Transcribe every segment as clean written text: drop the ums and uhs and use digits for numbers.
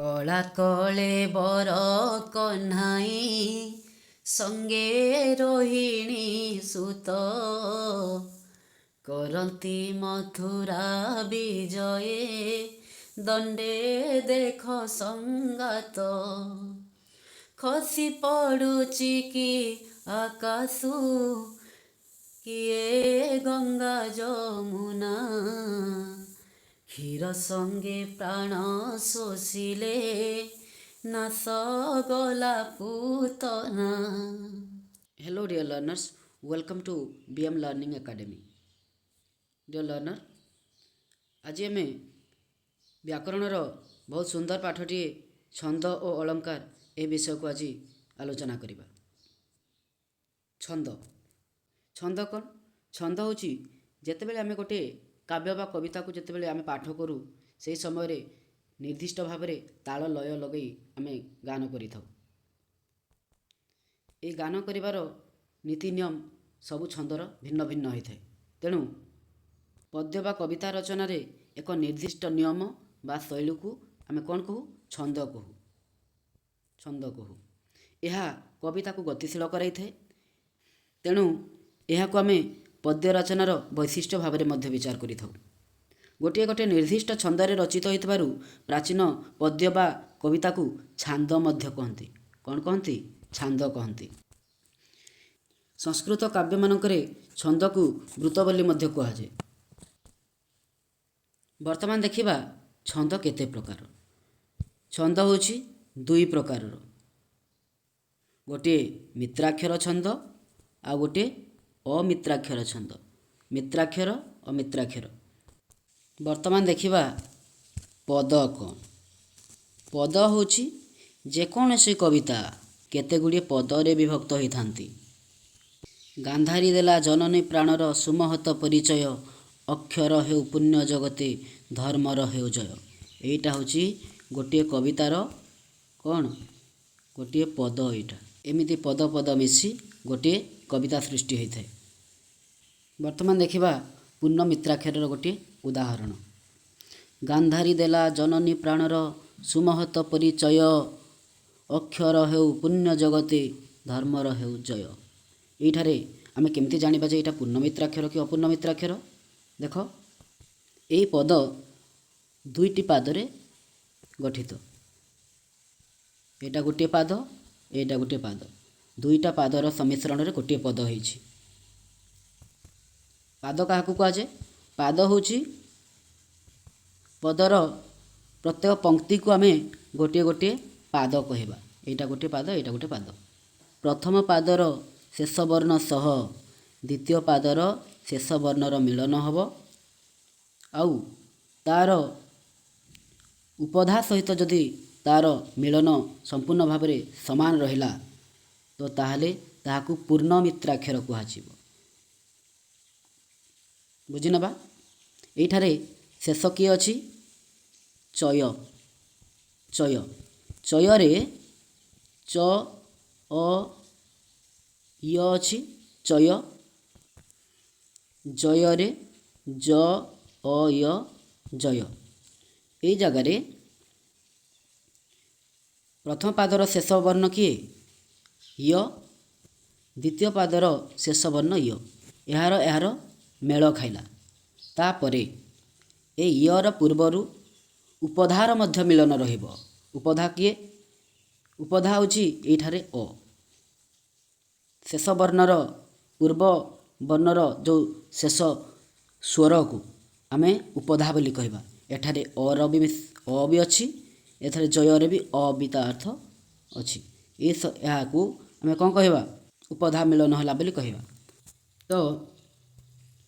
କଳା କଳେବର କହ୍ନାଇ ସଙ୍ଗେ ରୋହିଣୀ ସୁତ କରନ୍ତି ମଥୁରା ବିଜୟେ ଦଣ୍ଡେ ଦେଖ ସଂଗାତ ଖସି ପଡ଼ୁଛି କି ଆକାଶୁ କିଏ ଗଙ୍ଗା ଯମୁନା କ୍ଷୀର ସଙ୍ଗେ ପ୍ରାଣ ଶୋଷିଲେ ନାଶ ଗଲା Putana. Hello dear learners, welcome to BM Learning Academy. Dear learner, आज आम व्याकरणर बहुत सुंदर पाठटी छंद और अलंकार ए विषय को आज आलोचना करिबा। छंद छंद कौन? छंद हूँ जितेबले आम गोटे काव्य बा कविता को जितेबले आम पाठ करूँ से समय निर्दिष्ट भाव में ताल लय लगे आम गान करिथाउ। ए गान करिवार नीति नियम सबु छंदर भिन्न भिन्न होता है। तेणु पद्य बा कविता रचन एक निर्दिष्ट नियम बा शैली को आम कौन कहू? छंद कहू। छंद कहू यह कविता को गतिशील कराई थाए। तेणु यह को आम पद्य रचनार वैशिष्ट्य भाव में विचार करिथाउ। गोटे गोटे निर्दिष्ट छंदरे रचित होइतबारु प्राचीन पद्य बा कविता को छांद मध्य कहते। कौन कहते? छांद कहते। संस्कृत काव्य मानकरे छंद को वृत्त बोली मध्य कहुए। वर्तमान देखिबा छंद केते प्रकार। छंद होछि दुई प्रकार, गोटे मित्राक्षर छंद आ गोटे अमित्राक्षर छंद। मित्राक्षर अमित्राक्षर। वर्तमान देखिबा पद कौन। पद होछि जेकोसी कविता केते गुड़िए पदरे विभक्त होइथांती। गांधारी देला जननी प्राणर सुमहत परिचय अक्षर हेउ पुण्य जगते धर्मर हेउ जय। एटा होछि गोटे कवितार कौन? गोटे पद। एटा एमिति पद पद मिसी गोटे कविता सृष्टि होता है। वर्तमान देखिबा पूर्ण मित्राक्षर गोटे उदाहरण। गांधारी देला जननी प्राणर सुमहत परिचय अक्षर हेउ पुण्य जगते धर्मर हेउ जय। एठारे आमे केमती जानिबा जे एटा पूर्ण मित्राक्षर कि अपूर्ण मित्राक्षर? देख एई पद दुईटी पादरे गठित। एटा गोटे पाद, एटा गोटे पाद। दुईटा पादर सम्मिश्रण रे गोटे पद होइछि। पाद काहाकू कुहाଯାଏ? पाद होछि पदर प्रत्येक पंक्ति को आमे गोटे गोटे पाद कहबा। एटा गोटे पाद, एटा गोटे पाद। प्रथम पादर शेष वर्ण सह द्वितीय पादर शेष वर्णर मिलन हब आउ तार उपधा सहित जदि तार मिलन संपूर्ण भाव में समान रहिला तो ताहले ताहाकू पूर्ण मित्राक्षर कुहाଯିबो। बुझिनबा? एठारे शेष किए अछि? चय। चय चयरे च अ य अछि चय। जयरे ज अ य जय। ए जगारे प्रथम पादर शेष वर्ण किए? य। द्वितीय पादर शेष वर्ण य। यार मेल खाइला। तापरे ए यर पूर्वरु उपधार मध्य मिलन रहिबो। उपधा किए? उपधा होछि एठारे अ। शेष वर्णर पूर्व वर्णर जो शेष स्वर को आमे उपधा बोली कहबा। एठारे अ भी अछि, एठारे जयरे भी अ बिता अर्थ अछि। याकू आमे कौन कहबा? उपधा मिलन होला बोली कहबा। तो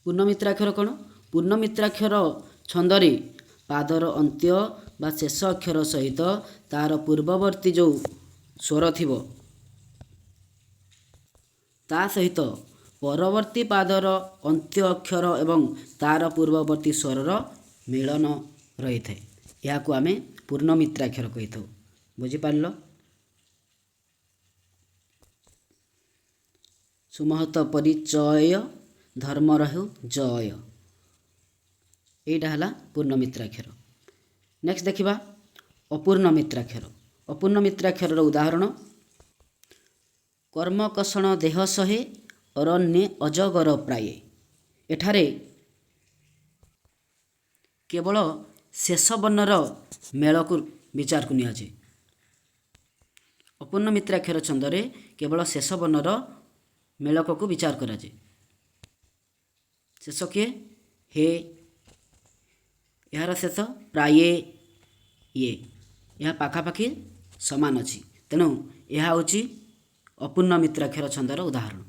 पूर्ण मित्राक्षर कौन? पूर्ण मित्राक्षर छंदरे पादर अंत्य बा शेष अक्षर सहित तार पूर्ववर्ती जो स्वर थिबो ता सहित परवर्ती पादर अंत्य अक्षर एवं तार पूर्ववर्ती स्वरर मिलन रही थाए। याकू आमे पूर्ण मित्राक्षर कहि थाउ। बुझि पारलो? सुमहत परिचय धर्मर हेउ जय। एटा हला पूर्ण मित्राक्षर। नेक्स्ट देखिबा ଅପୂର୍ଣ୍ଣ ମିତ୍ରାକ୍ଷର। ଅପୂର୍ଣ୍ଣ ମିତ୍ରାକ୍ଷରର ଉଦାହରଣ କର୍ମକଷଣ ଦେହ ସହେ ଅରଣ୍ୟେ ଅଜଗର ପ୍ରାୟେ। ଏଠାରେ କେବଳ ଶେଷ ବର୍ଣ୍ଣର ମେଳକୁ ବିଚାରକୁ ନିଆଯାଏ। ଅପୂର୍ଣ୍ଣ ମିତ୍ରାକ୍ଷର ଛନ୍ଦରେ କେବଳ ଶେଷ ବର୍ଣ୍ଣର ମେଳକକୁ ବିଚାର କରାଯାଏ। ଶେଷ କିଏ? ହେ। ଏହାର ଶେଷ ପ୍ରାୟେ ଇଏ। ଏହା ପାଖାପାଖି ସମାନ ଅଛି। ତେଣୁ ଏହା ହେଉଛି ଅପୂର୍ଣ୍ଣ ମିତ୍ରାକ୍ଷର ଛନ୍ଦର ଉଦାହରଣ।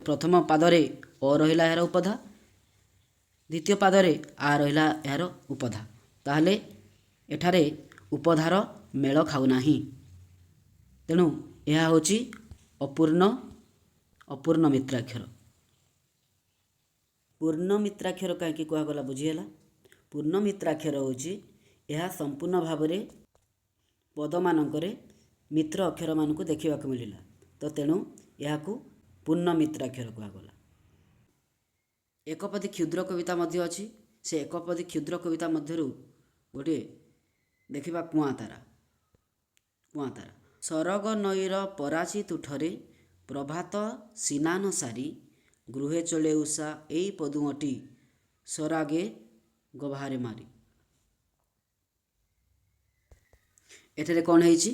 ପ୍ରଥମ ପାଦରେ ଅ ରହିଲା ଏହାର ଉପଧା, ଦ୍ୱିତୀୟ ପାଦରେ ଆ ରହିଲା ଏହାର ଉପଧା। ତାହେଲେ ଏଠାରେ ଉପଧାର ମେଳ ଖାଉନାହିଁ। ତେଣୁ ଏହା ହେଉଛି ଅପୂର୍ଣ୍ଣ ମିତ୍ରାକ୍ଷର। ପୂର୍ଣ୍ଣ ମିତ୍ରାକ୍ଷର କାହିଁକି କୁହାଗଲା ବୁଝିହେଲା? ପୂର୍ଣ୍ଣ ମିତ୍ରାକ୍ଷର ହେଉଛି ଏହା ସମ୍ପୂର୍ଣ୍ଣ ଭାବରେ ପଦମାନଙ୍କରେ ମିତ୍ର ଅକ୍ଷରମାନଙ୍କୁ ଦେଖିବାକୁ ମିଳିଲା, ତ ତେଣୁ ଏହାକୁ ପୂର୍ଣ୍ଣ ମିତ୍ରାକ୍ଷର କୁହାଗଲା। ଏକପଦୀ କ୍ଷୁଦ୍ର କବିତା ମଧ୍ୟ ଅଛି। ସେ ଏକପଦୀ କ୍ଷୁଦ୍ର କବିତା ମଧ୍ୟରୁ ଗୋଟିଏ ଦେଖିବା କୁଆଁତାରା। କୁଆଁତାରା ସରଗ ନଈର ପରାଚି ତୁଠରେ ପ୍ରଭାତ ସିନାନ ସାରି ଗୃହେ ଚଳେ ଉଷା ଏଇ ପଦୁଅଁଟି ସରାଗେ ଗଭାରେ ମାରି। ଏଠାରେ କ'ଣ ହେଇଛି?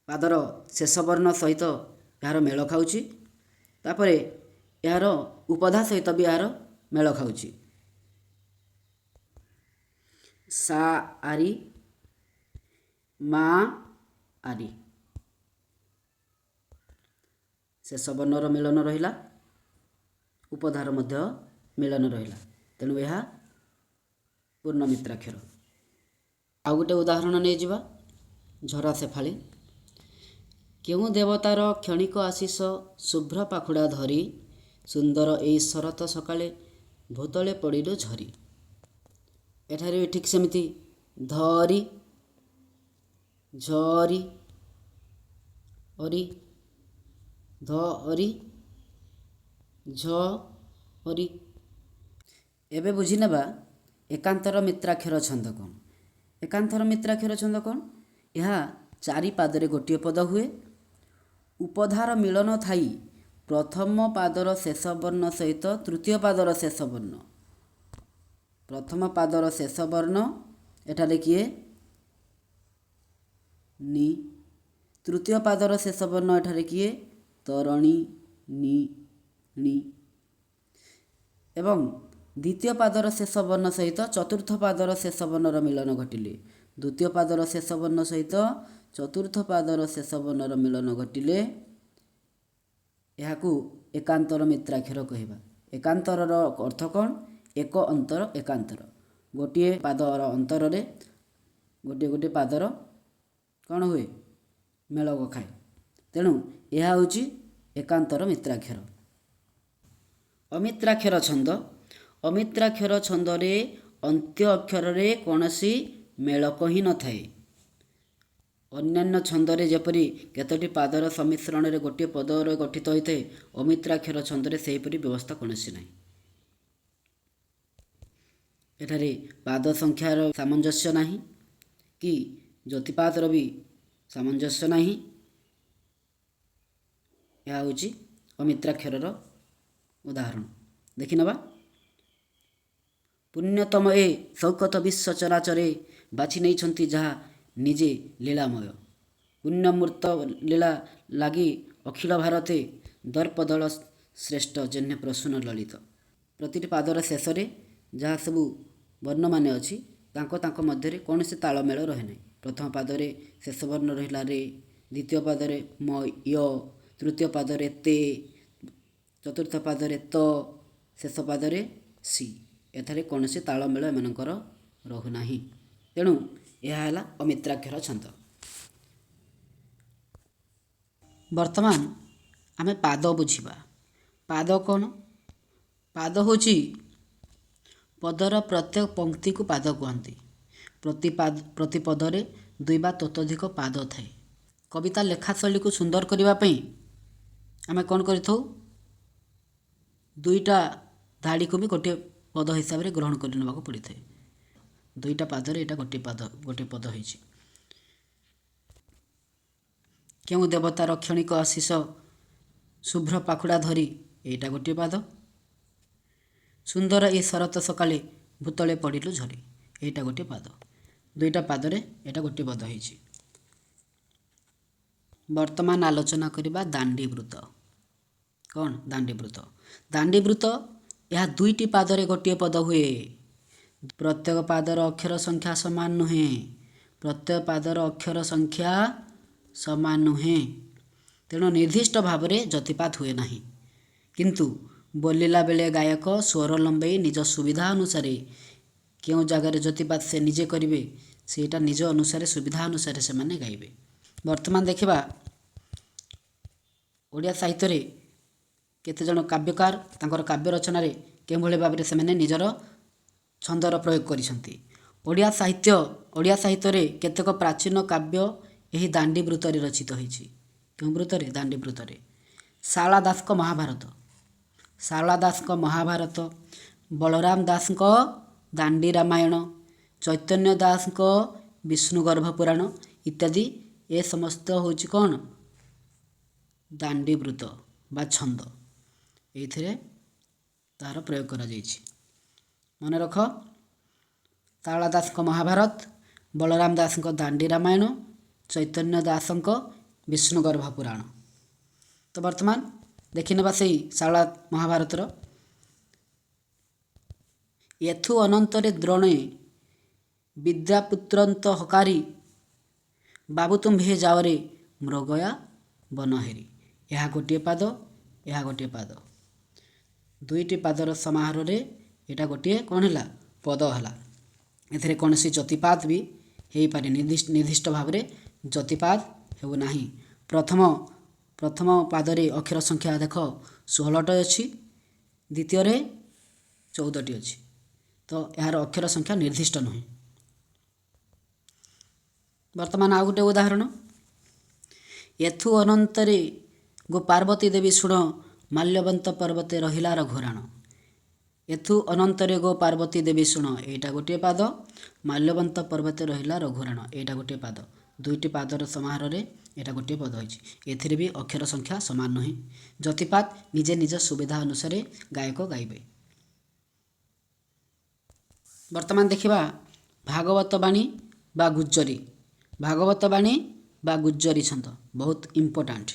ପାଦର ଶେଷ ବର୍ଣ୍ଣ ସହିତ ଏହାର ମେଳ ଖାଉଛି, ତାପରେ ଏହାର ଉପଧା ସହିତ ବି ଏହାର ମେଳ ଖାଉଛି। ସା ଆରି ମା ଆରି। ଶେଷ ବର୍ଣ୍ଣର ମିଳନ ରହିଲା, ଉପଧାର ମଧ୍ୟ ମିଳନ ରହିଲା। ତେଣୁ ଏହା ପୂର୍ଣ୍ଣ ମିତ୍ରାକ୍ଷର। ଆଉ ଗୋଟେ ଉଦାହରଣ ନେଇଯିବା। ଝରା ସେଫାଳି। କେଉଁ ଦେବତାର କ୍ଷଣିକ ଆଶିଷ ଶୁଭ୍ର ପାଖୁଡ଼ା ଧରି ସୁନ୍ଦର ଏଇ ଶରତ ସକାଳେ ଭୂତଳେ ପଡ଼ିଲୁ ଝରି। ଏଠାରେ ବି ଠିକ୍ ସେମିତି ଧରି ଝରି ଅରି ଧରି ଝରି। ଏବେ ବୁଝିନେବା ଏକାନ୍ତର ମିତ୍ରାକ୍ଷର ଛନ୍ଦ କ'ଣ? ଏକାନ୍ତର ମିତ୍ରାକ୍ଷର ଛନ୍ଦ କ'ଣ? ଏହା ଚାରି ପାଦରେ ଗୋଟିଏ ପଦ ହୁଏ। ଉପଧାର ମିଳନ ଥାଇ ପ୍ରଥମ ପାଦର ଶେଷ ବର୍ଣ୍ଣ ସହିତ ତୃତୀୟ ପାଦର ଶେଷ ବର୍ଣ୍ଣ। ପ୍ରଥମ ପାଦର ଶେଷ ବର୍ଣ୍ଣ ଏଠାରେ କିଏ? ନି। ତୃତୀୟ ପାଦର ଶେଷ ବର୍ଣ୍ଣ ଏଠାରେ କିଏ? ତରଣୀ ନି ଣି। ଏବଂ ଦ୍ୱିତୀୟ ପାଦର ଶେଷ ବର୍ଣ୍ଣ ସହିତ ଚତୁର୍ଥ ପାଦର ଶେଷ ବର୍ଣ୍ଣର ମିଳନ ଘଟିଲେ, ଦ୍ୱିତୀୟ ପାଦର ଶେଷ ବର୍ଣ୍ଣ ସହିତ ଚତୁର୍ଥ ପାଦର ଶେଷ ବର୍ଣ୍ଣର ମିଳନ ଘଟିଲେ ଏହାକୁ ଏକାନ୍ତର ମିତ୍ରାକ୍ଷର କହିବା। ଏକାନ୍ତରର ଅର୍ଥ କ'ଣ? ଏକ ଅନ୍ତର ଏକାନ୍ତର। ଗୋଟିଏ ପାଦର ଅନ୍ତରରେ ଗୋଟିଏ ପାଦର କ'ଣ ହୁଏ? ମେଳ ଖାଏ। ତେଣୁ ଏହା ହେଉଛି ଏକାନ୍ତର ମିତ୍ରାକ୍ଷର। ଅମିତ୍ରାକ୍ଷର ଛନ୍ଦ। ଅମିତ୍ରାକ୍ଷର ଛନ୍ଦରେ ଅନ୍ତ୍ୟ ଅକ୍ଷରରେ କୌଣସି ମେଳକ ହିଁ ନଥାଏ। ଅନ୍ୟାନ୍ୟ ଛନ୍ଦରେ ଯେପରି କେତୋଟି ପାଦର ସମ୍ମିଶ୍ରଣରେ ଗୋଟିଏ ପଦରେ ଗଠିତ ହୋଇଥାଏ, ଅମିତ୍ରାକ୍ଷର ଛନ୍ଦରେ ସେହିପରି ବ୍ୟବସ୍ଥା କୌଣସି ନାହିଁ। ଏଠାରେ ପାଦ ସଂଖ୍ୟାର ସାମଞ୍ଜସ୍ୟ ନାହିଁ କି ଜ୍ୟୋତିପାତର ବି ସାମଞ୍ଜସ୍ୟ ନାହିଁ। ଏହା ହେଉଛି ଅମିତ୍ରାକ୍ଷରର ଉଦାହରଣ। ଦେଖିନେବା। ପୁଣ୍ୟତମ ଏ ଶୌକତ ବିଶ୍ୱ ଚରାଚରେ ବାଛି ନେଇଛନ୍ତି ଯାହା ନିଜେ ଲୀଳାମୟ। ପୁଣ୍ୟମୂର୍ତ୍ତ ଲୀଳା ଲାଗି ଅଖିଳ ଭାରତେ ଦର୍ପଦଳ ଶ୍ରେଷ୍ଠ ଯେହ୍ନେ ପ୍ରସୂନ ଲଳିତ। ପ୍ରତିଟି ପାଦର ଶେଷରେ ଯାହା ସବୁ ବର୍ଣ୍ଣମାନେ ଅଛି ତାଙ୍କ ମଧ୍ୟରେ କୌଣସି ତାଳମେଳ ରହେ ନାହିଁ। ପ୍ରଥମ ପାଦରେ ଶେଷ ବର୍ଣ୍ଣ ରହିଲା ରେ, ଦ୍ୱିତୀୟ ପାଦରେ ମ ୟ, ତୃତୀୟ ପାଦରେ ତେ, ଚତୁର୍ଥ ପାଦରେ ତ, ଶେଷ ପାଦରେ ସି। ଏଠାରେ କୌଣସି ତାଳମେଳ ଏମାନଙ୍କର ରହୁନାହିଁ। ତେଣୁ ଏହା ହେଲା ଅମିତ୍ରାକ୍ଷର ଛନ୍ଦ। ବର୍ତ୍ତମାନ ଆମେ ପାଦ ବୁଝିବା। ପାଦ କ'ଣ? ପାଦ ହେଉଛି ପଦର ପ୍ରତ୍ୟେକ ପଂକ୍ତିକୁ ପାଦ କୁହନ୍ତି। ପ୍ରତି ପଦରେ ଦୁଇ ବା ତତୋଧିକ ପାଦ ଥାଏ। କବିତା ଲେଖା ଶୈଳୀକୁ ସୁନ୍ଦର କରିବା ପାଇଁ ଆମେ କ'ଣ କରିଥାଉ? ଦୁଇଟା ଧାଡ଼ିକୁ ବି ଗୋଟିଏ ପଦ ହିସାବରେ ଗ୍ରହଣ କରି ନେବାକୁ ପଡ଼ିଥାଏ। ଦୁଇଟା ପାଦରେ ଏଇଟା ଗୋଟିଏ ପଦ ହୋଇଛି। କେଉଁ ଦେବତାର କ୍ଷଣିକ ଆଶିଷ ଶୁଭ୍ର ପାଖୁଡ଼ା ଧରି, ଏଇଟା ଗୋଟିଏ ପାଦ। ସୁନ୍ଦର ଏ ଶରତ ସକାଳେ ଭୂତଳେ ପଡ଼ିଲୁ ଝରି, ଏଇଟା ଗୋଟିଏ ପାଦ। ଦୁଇଟା ପାଦରେ ଏଇଟା ଗୋଟିଏ ପଦ ହେଇଛି। ବର୍ତ୍ତମାନ ଆଲୋଚନା କରିବା ଦାଣ୍ଡିବୃତ୍ତ। କ'ଣ? ଦାଣ୍ଡିବୃତ୍ତ। ଦାଣ୍ଡିବୃତ୍ତ ଏହା ଦୁଇଟି ପାଦରେ ଗୋଟିଏ ପଦ ହୁଏ। ପ୍ରତ୍ୟେକ ପାଦର ଅକ୍ଷର ସଂଖ୍ୟା ସମାନ ନୁହେଁ। ପ୍ରତ୍ୟେକ ପାଦର ଅକ୍ଷର ସଂଖ୍ୟା ସମାନ ନୁହେଁ। ତେଣୁ ନିର୍ଦ୍ଦିଷ୍ଟ ଭାବରେ ଯତିପାତ ହୁଏ ନାହିଁ। କିନ୍ତୁ ବୋଲିଲା ବେଳେ ଗାୟକ ସ୍ୱର ଲମ୍ବେଇ ନିଜ ସୁବିଧା ଅନୁସାରେ କେଉଁ ଜାଗାରେ ଯତିପାତ ସେ ନିଜେ କରିବେ, ସେଇଟା ନିଜ ଅନୁସାରେ ସୁବିଧା ଅନୁସାରେ ସେମାନେ ଗାଇବେ। ବର୍ତ୍ତମାନ ଦେଖିବା ଓଡ଼ିଆ ସାହିତ୍ୟରେ କେତେଜଣ କାବ୍ୟକାର ତାଙ୍କର କାବ୍ୟ ରଚନାରେ କେଉଁଭଳି ଭାବରେ ସେମାନେ ନିଜର ଛନ୍ଦର ପ୍ରୟୋଗ କରିଛନ୍ତି। ଓଡ଼ିଆ ସାହିତ୍ୟରେ କେତେକ ପ୍ରାଚୀନ କାବ୍ୟ ଏହି ଦାଣ୍ଡିବୃତ୍ତରେ ରଚିତ ହୋଇଛି। କେଉଁ ବୃତ୍ତରେ? ଦାଣ୍ଡିବୃତ୍ତରେ। ଶାରଳା ଦାସଙ୍କ ମହାଭାରତ, ଶାରଳା ଦାସଙ୍କ ମହାଭାରତ, ବଳରାମ ଦାସଙ୍କ ଦାଣ୍ଡି ରାମାୟଣ, ଚୈତନ୍ୟ ଦାସଙ୍କ ବିଷ୍ଣୁଗର୍ଭ ପୁରାଣ ଇତ୍ୟାଦି ଏ ସମସ୍ତ ହେଉଛି କ'ଣ? ଦାଣ୍ଡିବୃତ୍ତ ବା ଛନ୍ଦ। ଏଇଥିରେ ତାହାର ପ୍ରୟୋଗ କରାଯାଇଛି। ମନେ ରଖ, ଶାରଳା ଦାସଙ୍କ ମହାଭାରତ, ବଳରାମ ଦାସଙ୍କ ଦାଣ୍ଡି ରାମାୟଣ, ଚୈତନ୍ୟ ଦାସଙ୍କ ବିଷ୍ଣୁଗର୍ଭ ପୁରାଣ। ତ ବର୍ତ୍ତମାନ ଦେଖିନେବା ସେଇ ଶାରଳା ମହାଭାରତର। ଏଥୁ ଅନନ୍ତରେ ଦ୍ରୋଣେ ବିଦ୍ୟାପୁତ୍ରନ୍ତ ହକାରି, ବାବୁ ତୁମ୍ଭେ ଯାଅରେ ମୃଗୟା ବନହେରି। ଏହା ଗୋଟିଏ ପାଦ, ଏହା ଗୋଟିଏ ପାଦ। ଦୁଇଟି ପାଦର ସମାହାରରେ ଏଇଟା ଗୋଟିଏ କ'ଣ ହେଲା? ପଦ ହେଲା। ଏଥିରେ କୌଣସି ଯତିପାତ ବି ହେଇପାରେ, ନିର୍ଦ୍ଦିଷ୍ଟ ଭାବରେ ଯତିପାତ ହେଉନାହିଁ। ପ୍ରଥମ ପାଦରେ ଅକ୍ଷର ସଂଖ୍ୟା ଦେଖ 16ଟି ଅଛି, ଦ୍ୱିତୀୟରେ 14ଟି ଅଛି। ତ ଏହାର ଅକ୍ଷର ସଂଖ୍ୟା ନିର୍ଦ୍ଦିଷ୍ଟ ନୁହେଁ। ବର୍ତ୍ତମାନ ଆଉ ଗୋଟେ ଉଦାହରଣ। ଏଥୁ ଅନନ୍ତରେ ଗୋ ପାର୍ବତୀ ଦେବୀ ଶୁଣ, ମାଲ୍ୟବନ୍ତ ପର୍ବତେ ରହିଲା ରଘୁରାଣ। ଏଥୁ ଅନନ୍ତରେ ଗୋ ପାର୍ବତୀ ଦେବୀ ଶୁଣ, ଏଇଟା ଗୋଟିଏ ପାଦ। ମାଲ୍ୟବନ୍ତ ପର୍ବତେ ରହିଲା ରଘୁରାଣ, ଏଇଟା ଗୋଟିଏ ପାଦ। ଦୁଇଟି ପାଦର ସମାହାରରେ ଏଇଟା ଗୋଟିଏ ପଦ ହୋଇଛି। ଏଥିରେ ବି ଅକ୍ଷର ସଂଖ୍ୟା ସମାନ ନୁହେଁ। ଯତିପାତ ନିଜେ ନିଜ ସୁବିଧା ଅନୁସାରେ ଗାୟକ ଗାଇବେ। ବର୍ତ୍ତମାନ ଦେଖିବା ଭାଗବତ ବାଣୀ ବା ଗୁଜ୍ଜରୀ। ଭାଗବତ ବାଣୀ ବା ଗୁଜ୍ଜରୀ ଛନ୍ଦ ବହୁତ ଇମ୍ପୋର୍ଟାଣ୍ଟ।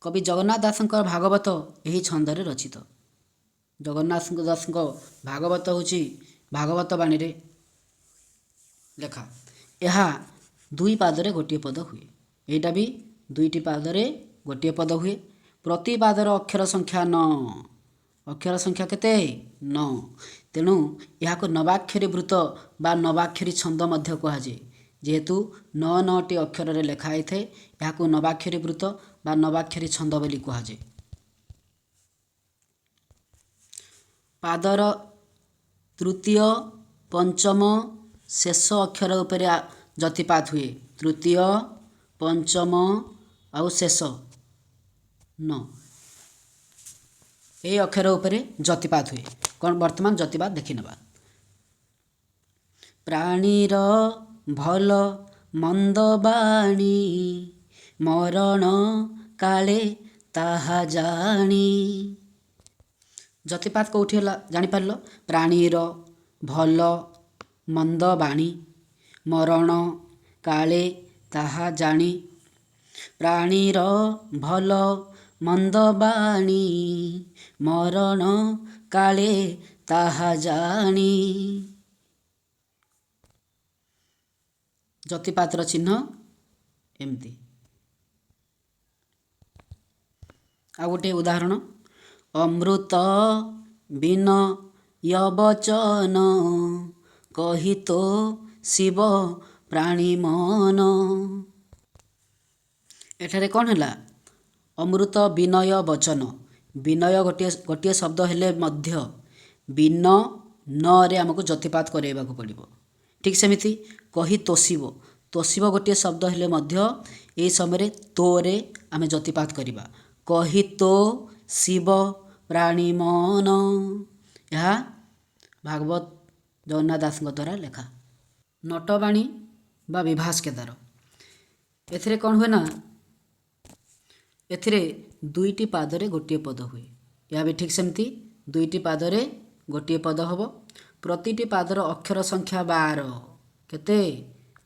କବି ଜଗନ୍ନାଥ ଦାସଙ୍କର ଭାଗବତ ଏହି ଛନ୍ଦରେ ରଚିତ। ଜଗନ୍ନାଥ ଦାସଙ୍କ ଭାଗବତ ହେଉଛି ଭାଗବତ ବାଣୀରେ ଲେଖା। ଏହା ଦୁଇ ପାଦରେ ଗୋଟିଏ ପଦ ହୁଏ। ଏଇଟା ବି ଦୁଇଟି ପାଦରେ ଗୋଟିଏ ପଦ ହୁଏ। ପ୍ରତି ପାଦର ଅକ୍ଷର ସଂଖ୍ୟା 9। ଅକ୍ଷର ସଂଖ୍ୟା କେତେ? 9। ତେଣୁ ଏହାକୁ ନବାକ୍ଷରୀ ବୃତ୍ତ ବା ନବାକ୍ଷରୀ ଛନ୍ଦ ମଧ୍ୟ କୁହାଯାଏ। ଯେହେତୁ 9ଟି ଅକ୍ଷରରେ ଲେଖା ହୋଇଥାଏ, ଏହାକୁ ନବାକ୍ଷରୀ ବୃତ୍ତ ବା ନବାକ୍ଷରୀ ଛନ୍ଦ ବୋଲି କୁହାଯାଏ। ପାଦର ତୃତୀୟ, ପଞ୍ଚମ, ଶେଷ ଅକ୍ଷର ଉପରେ ଯତିପାତ ହୁଏ। ତୃତୀୟ, ପଞ୍ଚମ ଆଉ ଶେଷ 9, ଏହି ଅକ୍ଷର ଉପରେ ଯତିପାତ ହୁଏ। କ'ଣ? ବର୍ତ୍ତମାନ ଯତିପାତ ଦେଖିନେବା। ପ୍ରାଣୀର ଭଲ ମନ୍ଦ ବାଣୀ, ମରଣ କାଳେ ତାହା ଜାଣି। ଯତିପାତ କେଉଁଠି ହେଲା ଜାଣିପାରିଲ? ପ୍ରାଣୀର ଭଲ ମନ୍ଦ ବାଣୀ, ମରଣ କାଳେ ତାହା ଜାଣି। ପ୍ରାଣୀର ଭଲ ମନ୍ଦ ବାଣୀ, ମରଣ କାଳେ ତାହା ଜାଣି। ଯତିପାତର ଚିହ୍ନ ଏମିତି। ଆଉ ଗୋଟିଏ ଉଦାହରଣ। ଅମୃତ ବିନୟ ବଚନ, କହି ତୋ ଶିବ ପ୍ରାଣୀ ମନ। ଏଠାରେ କ'ଣ ହେଲା? ଅମୃତ ବିନୟ ବଚନ। ବିନୟ ଗୋଟିଏ ଶବ୍ଦ ହେଲେ ମଧ୍ୟ ନରେ ଆମକୁ ଯତିପାତ କରାଇବାକୁ ପଡ଼ିବ। ଠିକ୍ ସେମିତି କହି ତୋଷିବ। ତୋଷିବ ଗୋଟିଏ ଶବ୍ଦ ହେଲେ ମଧ୍ୟ ଏହି ସମୟରେ ତୋରେ ଆମେ ଯତିପାତ କରିବା। କହି ତୋ ଶିବ ପ୍ରାଣୀ ମନ। ଏହା ଭାଗବତ ଜଗନ୍ନାଥ ଦାସଙ୍କ ଦ୍ୱାରା ଲେଖା। ନଟବାଣୀ ବା ବିଭାସ କେଦାର। एथिरे कौन हुए ना एथिरे दुईटी पादरे गोटे पद हुए यह भी ठीक सेमती दुईटी पादरे गोटे पद हम प्रतिटी पादर अक्षर संख्या 12 केते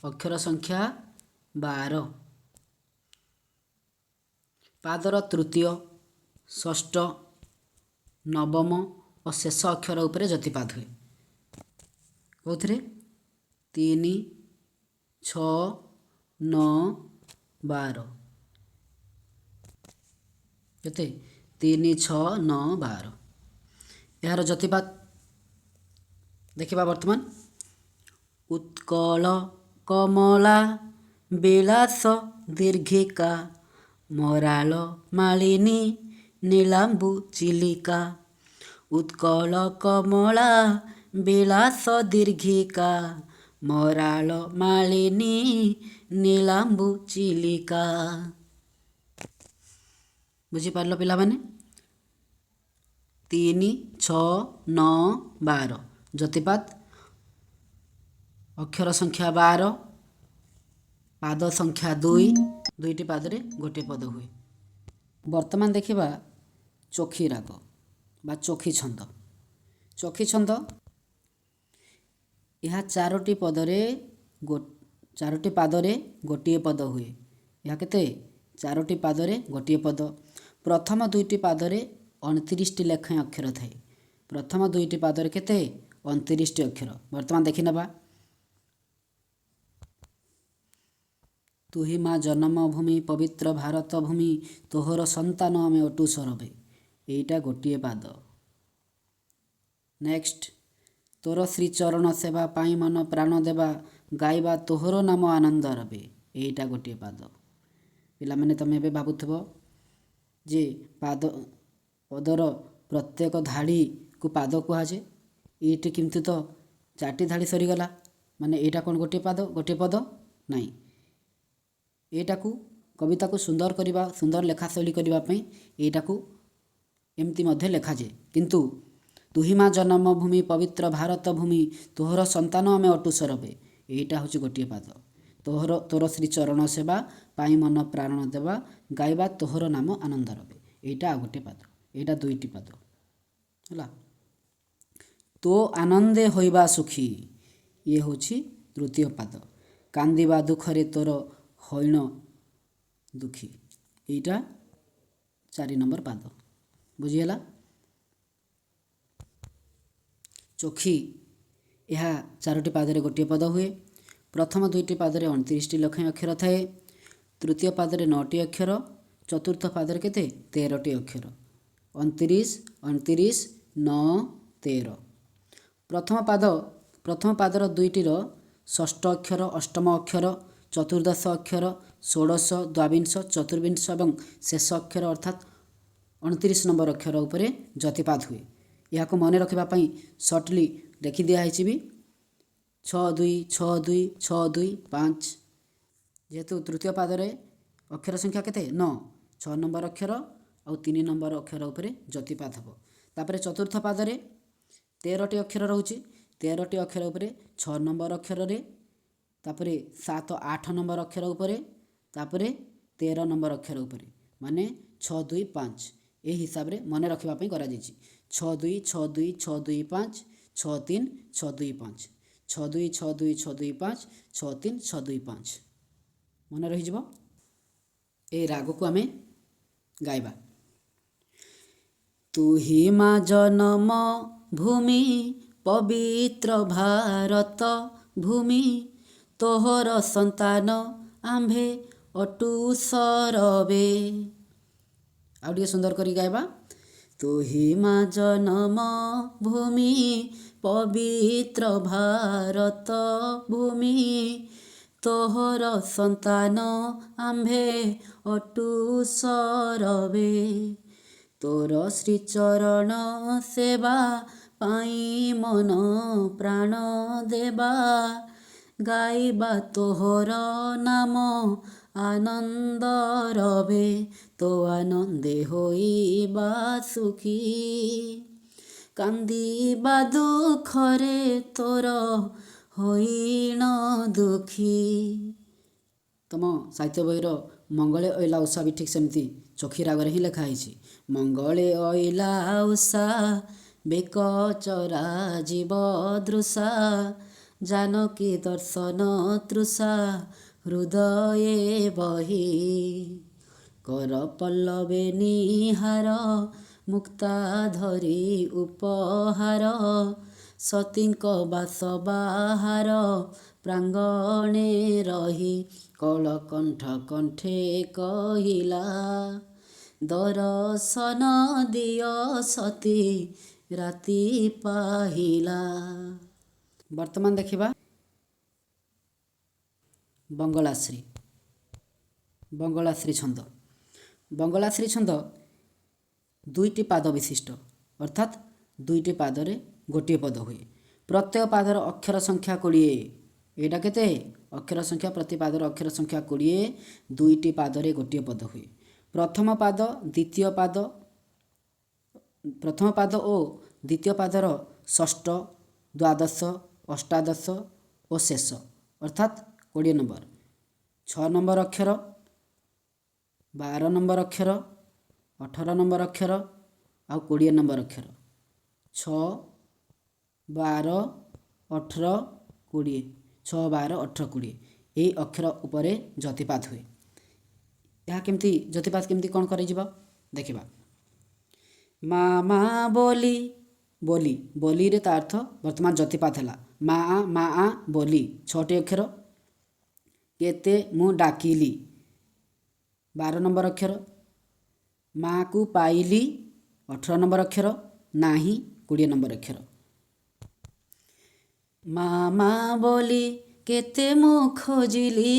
अक्षर संख्या 12 पादर तृतीय षष्ठ नवम और शेष अक्षर उपरे जतिपाद हुए कौथिरे 3 6 9 12 केते 3 6 9 12 यार जतिपाद देखिबा वर्तमान उत्कल कमला विलास दीर्घिका मराल मालिनी नीलाम्बु चिलिका उत्कल कमला विलास दीर्घिका मराल मालिनी नीलाम्बु चिलिका बुझीपार पिलामाने 3 6 9 12 जतिपात अक्षर संख्या 12 पाद संख्या 2 दुईटी पादरे गोटे पद हुए वर्तमान देखिबा चोखी राग बा चोखी छंद यह चारोटी पादरे गोटे पद हुए यह केते चारोटी पादरे गोटे पद प्रथम दुईटी पादरे 29टी लेखाएं अक्षर थाए प्रथम दुईटी पादरे केते 29टी अक्षर वर्तमान देखि नबा तुही माँ जन्मभूमि पवित्र भारत भूमि तोहर संतान आमे अटू सरबे एटा गोटे पाद नेक्स्ट तोर श्रीचरण सेवा पाई मन प्राण देवा गाइबा तोहर नाम आनंद रबे एटा गोटे पाद पिला माने तमे बे भाबुथबो जे पाद पदर प्रत्येक धाड़ी को पाद कुहाजे ये किमती तो 4टी धाड़ी सरीगला माने एटा कौन गोटे पद नाई एटा को कविता को सुंदर करवा सुंदर लेखा शैली करने एटा को एमती मध्य लेखा जे किंतु तुही माँ जन्मभूमि पवित्र भारत भूमि तोहर संतान आमे अटू सरबे एटा हूँ गोटे पाद तोर श्रीचरण सेवा पाई मन प्राण देवा गाइबा तोहर नाम आनंद रबे एटा आ गोटे पाद एटा दुईटी पाद है तो आनंदे होइबा सुखी ये हूँ तृतीय पाद कांदिबा दुखरे तोर होइन दुखी एटा 4 नंबर पाद बुझीगला चोखी यह 4टी पादरे गोटे पद हुए प्रथम दुईटी पादरे 29टी लेखाएं अक्षर थाए तृतीय पादरे 9टी अक्षर चतुर्थ पादरे केते 13टी अक्षर 29 29 9 13 प्रथम पादर दुईटीर षष्ठ अक्षर अष्टम अक्षर चतुर्दश अक्षर षोडश द्वाविंश चतुर्विंश और शेष अक्षर अर्थात 29 नंबर अक्षर उपरे जतिपात हुए यहाँ मन रखापी सर्टली लिखि दिखाई भी 6 2 6 2 6 2 5 जेहेतु तृतीय पादरे अक्षर संख्या केते 9 6 नंबर अक्षर और 3 नंबर अक्षर उपरे जतिपात हम तापर चतुर्थ पादरे 13टी अक्षर रोचे 13टी अक्षर उपरे 6 नंबर अक्षर तापर 7 8 नंबर अक्षर उपरे तापर 13 नंबर अक्षर उपरे माने 6 2 5 ए हिसाब रे मन रखापी करा 6 2 6 2 6 2 5 6 3 6 2 5 6 2 6 2 6 2 5 6 3 6 2 5 मन रही ए राग को आमे गाइबा तुही माँ जन्म भूमि पवित्र भारत भूमि तोहर संतान आम्भे अटू सरबे आउ टे सुंदर करी गाइबा तुही माँ जन्म भूमि पवित्र भारत भूमि तोहर संतान आम्भे अटू सरबे तोर श्रीचरण सेवा पाई मन प्राण देवा गाइबा तोहर नाम आनंद रबे तो आनंदे होइबा सुखी कांदिबा दुखरे तोर होइन दुखी ତୁମ ସାହିତ୍ୟ ବହିର ମଙ୍ଗଳେ ଅଇଲା ଉଷା ବି ଠିକ୍ ସେମିତି ଚୋଖୀ ରାଗରେ ହିଁ ଲେଖା ହେଇଛି। ମଙ୍ଗଳେ ଅଇଲା ଉଷା ବେକ ଚରା ଜୀବ ଦୃଶା ଜାନକୀ ଦର୍ଶନ ତୃଷା ହୃଦୟେ ବହି କର ପଲ୍ଲବେ ନିହାର ମୁକ୍ତା ଧରି ଉପହାର ସତୀଙ୍କ ବାସ ବାହାର ପ୍ରାଙ୍ଗଣେ ରହି କଳକଣ୍ଠ କଣ୍ଠେ କହିଲା ଦର୍ଶନ ଦିଅ ସତୀ ରାତି ପାହିଲା। ବର୍ତ୍ତମାନ ଦେଖିବା ବଙ୍ଗଳାଶ୍ରୀ। ବଙ୍ଗଳାଶ୍ରୀ ଛନ୍ଦ। ବଙ୍ଗଳାଶ୍ରୀ ଛନ୍ଦ ଦୁଇଟି ପାଦ ବିଶିଷ୍ଟ, ଅର୍ଥାତ୍ ଦୁଇଟି ପାଦରେ ଗୋଟିଏ ପଦ ହୁଏ। ପ୍ରତ୍ୟେକ ପାଦର ଅକ୍ଷର ସଂଖ୍ୟା 20। ଏଇଟା କେତେ? ଅକ୍ଷର ସଂଖ୍ୟା, ପ୍ରତି ପାଦର ଅକ୍ଷର ସଂଖ୍ୟା 20। ଦୁଇଟି ପାଦରେ ଗୋଟିଏ ପଦ ହୁଏ। ପ୍ରଥମ ପାଦ ଓ ଦ୍ୱିତୀୟ ପାଦର ଷଷ୍ଠ, ଦ୍ୱାଦଶ, ଅଷ୍ଟାଦଶ ଓ ଶେଷ, ଅର୍ଥାତ୍ 20 ନମ୍ବର। 6 ନମ୍ବର ଅକ୍ଷର, 12 ନମ୍ବର ଅକ୍ଷର, 18 ନମ୍ବର ଅକ୍ଷର ଆଉ 20 ନମ୍ବର ଅକ୍ଷର। 6, 12, 18, 20। 6, 12, 18, 20 ଏହି ଅକ୍ଷର ଉପରେ ଯତିପାତ ହୁଏ। ଏହା କେମିତି ଯତିପାତ କେମିତି କ'ଣ କରାଯିବ ଦେଖିବା। ମା ମା ବୋଲି, ବୋଲି, ବୋଲିରେ ତା ଅର୍ଥ ବର୍ତ୍ତମାନ ଯତିପାତ ହେଲା। ମା ମା ବୋଲି 6ଟି ଅକ୍ଷର। କେତେ ମୁଁ ଡାକିଲି 12 ନମ୍ବର ଅକ୍ଷର। ମାକୁ ପାଇଲି 18 ନମ୍ବର ଅକ୍ଷର। ନାହିଁ 20 ନମ୍ବର ଅକ୍ଷର। ମା ମା ବୋଲି କେତେ ମୁଁ ଖୋଜିଲି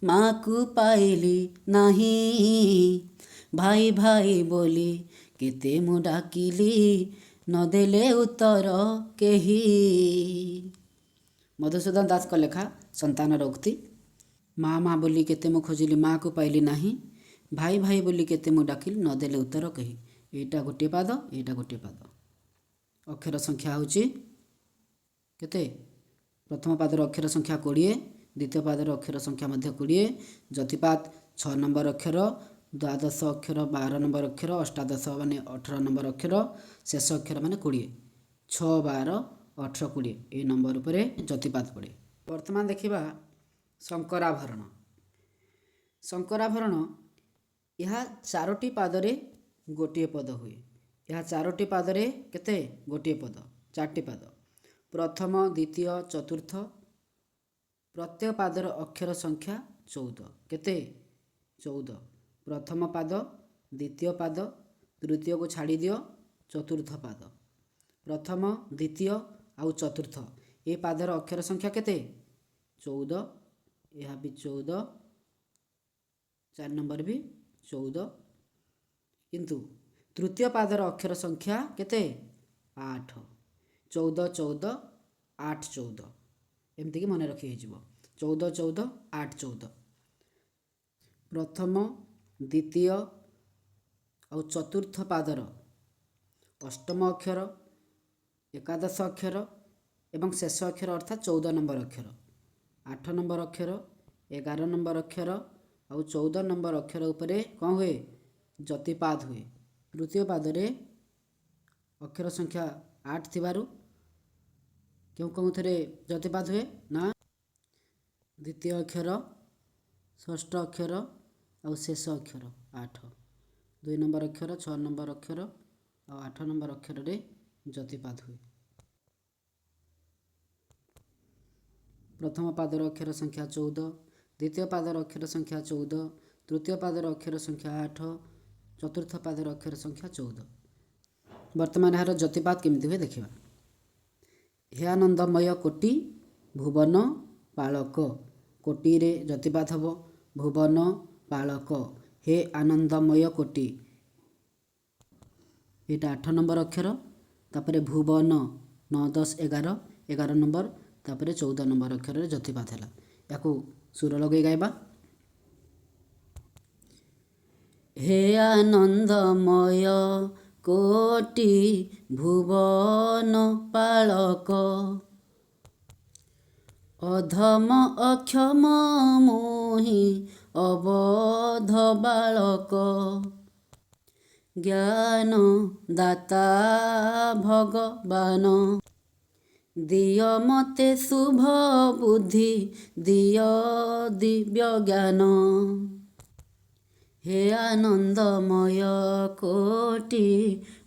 ମାକୁ ପାଇଲି ନାହିଁ। ଭାଇ ଭାଇ ବୋଲି କେତେ ମୁଁ ଡାକିଲି ନଦେଲେ ଉତ୍ତର କେହି। ମଧୁସୂଦନ ଦାସଙ୍କ ଲେଖା ସନ୍ତାନର ଉକ୍ତି। ମା ମା ବୋଲି କେତେ ମୁଁ ଖୋଜିଲି ମାକୁ ପାଇଲି ନାହିଁ। ଭାଇ ଭାଇ ବୋଲି କେତେ ମୁଁ ଡାକିଲି ନଦେଲେ ଉତ୍ତର କେହି। ଏଇଟା ଗୋଟିଏ ପାଦ, ଏଇଟା ଗୋଟିଏ ପାଦ। ଅକ୍ଷର ସଂଖ୍ୟା ହେଉଛି କେତେ? ପ୍ରଥମ ପାଦର ଅକ୍ଷର ସଂଖ୍ୟା 20, ଦ୍ୱିତୀୟ ପାଦର ଅକ୍ଷର ସଂଖ୍ୟା ମଧ୍ୟ 20। ଯତିପାତ 6 ନମ୍ବର ଅକ୍ଷର, ଦ୍ୱାଦଶ ଅକ୍ଷର 12 ନମ୍ବର ଅକ୍ଷର, ଅଷ୍ଟାଦଶ ମାନେ 18 ନମ୍ବର ଅକ୍ଷର, ଶେଷ ଅକ୍ଷର ମାନେ 20। 6, 12, 18, 20 ଏହି ନମ୍ବର ଉପରେ ଯତିପାତ ପଡ଼େ। ବର୍ତ୍ତମାନ ଦେଖିବା ଶଙ୍କରାଭରଣ। ଶଙ୍କରାଭରଣ ଏହା 4ଟି ପାଦରେ ଗୋଟିଏ ପଦ ହୁଏ। ଏହା 4ଟି ପାଦରେ କେତେ? ଗୋଟିଏ ପଦ। 4ଟି ପାଦ। ପ୍ରଥମ, ଦ୍ୱିତୀୟ, ଚତୁର୍ଥ। ପ୍ରତ୍ୟେକ ପାଦର ଅକ୍ଷର ସଂଖ୍ୟା 14। କେତେ? 14। ପ୍ରଥମ ପାଦ, ଦ୍ୱିତୀୟ ପାଦ, ତୃତୀୟକୁ ଛାଡ଼ି ଦିଅ, ଚତୁର୍ଥ ପାଦ। ପ୍ରଥମ, ଦ୍ୱିତୀୟ ଆଉ ଚତୁର୍ଥ ଏ ପାଦର ଅକ୍ଷର ସଂଖ୍ୟା କେତେ? 14। ଏହା ବି 14। 4 ନମ୍ବର ବି 14। କିନ୍ତୁ ତୃତୀୟ ପାଦର ଅକ୍ଷର ସଂଖ୍ୟା କେତେ? 8। 14, 14, 8, 14 ଏମିତିକି ମନେ ରଖି ହେଇଯିବ। 14, 14, 8, 14। ପ୍ରଥମ, ଦ୍ୱିତୀୟ ଆଉ ଚତୁର୍ଥ ପାଦର ଅଷ୍ଟମ ଅକ୍ଷର, ଏକାଦଶ ଅକ୍ଷର ଏବଂ ଶେଷ ଅକ୍ଷର ଅର୍ଥାତ୍ 14 ନମ୍ବର ଅକ୍ଷର, 8 ନମ୍ବର ଅକ୍ଷର, 11 ନମ୍ବର ଅକ୍ଷର ଆଉ 14 ନମ୍ବର ଅକ୍ଷର ଉପରେ କ'ଣ ହୁଏ? ଯତିପାତ ହୁଏ। ତୃତୀୟ ପାଦରେ ଅକ୍ଷର ସଂଖ୍ୟା 8 ଥିବାରୁ କେଉଁଥିରେ ଯତିପାତ ହୁଏ? ନା ଦ୍ୱିତୀୟ ଅକ୍ଷର, ଷଷ୍ଠ ଅକ୍ଷର ଆଉ ଶେଷ ଅକ୍ଷର 8। 2 ନମ୍ବର ଅକ୍ଷର, 6 ନମ୍ବର ଅକ୍ଷର ଆଉ 8 ନମ୍ବର ଅକ୍ଷରରେ ଯତିପାତ ହୁଏ। ପ୍ରଥମ ପାଦର ଅକ୍ଷର ସଂଖ୍ୟା 14, ଦ୍ୱିତୀୟ ପାଦର ଅକ୍ଷର ସଂଖ୍ୟା 14, ତୃତୀୟ ପାଦର ଅକ୍ଷର ସଂଖ୍ୟା 8, ଚତୁର୍ଥ ପାଦର ଅକ୍ଷର ସଂଖ୍ୟା 14। ବର୍ତ୍ତମାନ ଏହାର ଯତିପାତ କେମିତି ହୁଏ ଦେଖିବା। ହେ ଆନନ୍ଦମୟ କୋଟି ଭୁବନ ପାଳକ। କୋଟିରେ ଯତିପାତ ହେବ ଭୁବନ ପାଳକ। ହେ ଆନନ୍ଦମୟ କୋଟି, ଏଇଟା 8 ନମ୍ବର ଅକ୍ଷର। ତାପରେ ଭୁବନ 9, 10, 11, 11 ନମ୍ବର। ତାପରେ 14 ନମ୍ବର ଅକ୍ଷରରେ ଯତିପାତ ହେଲା। ୟାକୁ ସୁର ଲଗାଇ ଗାଇବା। ହେ ଆନନ୍ଦମୟ କୋଟି ଭୁବନ ପାଳକ ଅଧମ ଅକ୍ଷମ ମୁଁ ମୋହି ଅବୋଧ ବାଳକ। ଜ୍ଞାନ ଦାତା ଭଗବାନ, ଦିଅ ମୋତେ ଶୁଭ ବୁଦ୍ଧି, ଦିଅ ଦିବ୍ୟ ଜ୍ଞାନ। ହେ ଆନନ୍ଦମୟ କୋଟି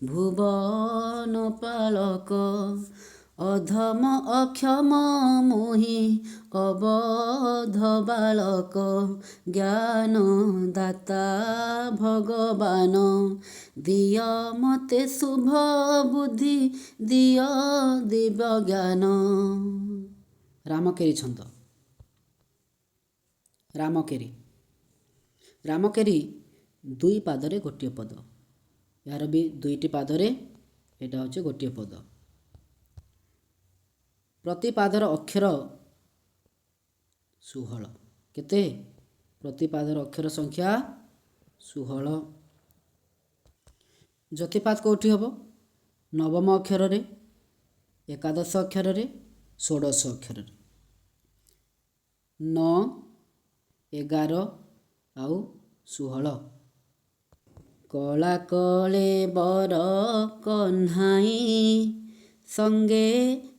ଭୁବନ ପାଳକ, ଅଧମ ଅକ୍ଷମ ମୋହି ଅବୋଧ ବାଳକ। ଜ୍ଞାନ ଦାତା ଭଗବାନ, ଦିଅ ମୋତେ ଶୁଭ ବୁଦ୍ଧି, ଦିଅ ଦିବ୍ୟ ଜ୍ଞାନ। ରାମକେରି ଛନ୍ଦ। ରାମକେରି। ରାମକେରି ଦୁଇ ପାଦରେ ଗୋଟିଏ ପଦ। ଏହାର ବି ଦୁଇଟି ପାଦରେ, ଏଇଟା ହେଉଛି ଗୋଟିଏ ପଦ। ପ୍ରତି ପାଦର ଅକ୍ଷର 16। କେତେ? ପ୍ରତି ପାଦର ଅକ୍ଷର ସଂଖ୍ୟା 16। ଜ୍ୟୋତିପାତ କେଉଁଠି ହେବ? ନବମ ଅକ୍ଷରରେ, ଏକାଦଶ ଅକ୍ଷରରେ, ଷୋଡ଼ଶ ଅକ୍ଷରରେ। 9, 11 ଆଉ 16। କଳା କଳେ ବର କହ୍ନାଇ, ସଙ୍ଗେ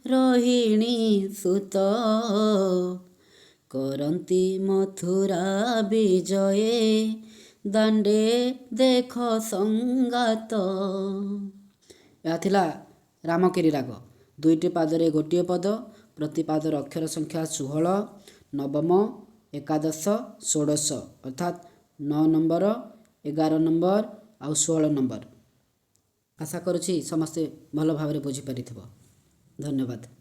ରୋହିଣୀ ସୁତ। କରନ୍ତି ମଥୁରା ବିଜୟେ, ଦାଣ୍ଡେ ଦେଖ ସଂଗାତ। ଏହା ଥିଲା ରାମକେରି ରାଗ। ଦୁଇଟି ପାଦରେ ଗୋଟିଏ ପଦ, ପ୍ରତି ପାଦର ଅକ୍ଷର ସଂଖ୍ୟା 16, ନବମ, ଏକାଦଶ, ଷୋଡ଼ଶ ଅର୍ଥାତ୍ 9 ନମ୍ବର, 11 ନମ୍ବର ଆଉ 16 ନମ୍ବର। ଆଶା କରୁଛି ସମସ୍ତେ ଭଲ ଭାବରେ ବୁଝିପାରିଥିବ। ଧନ୍ୟବାଦ।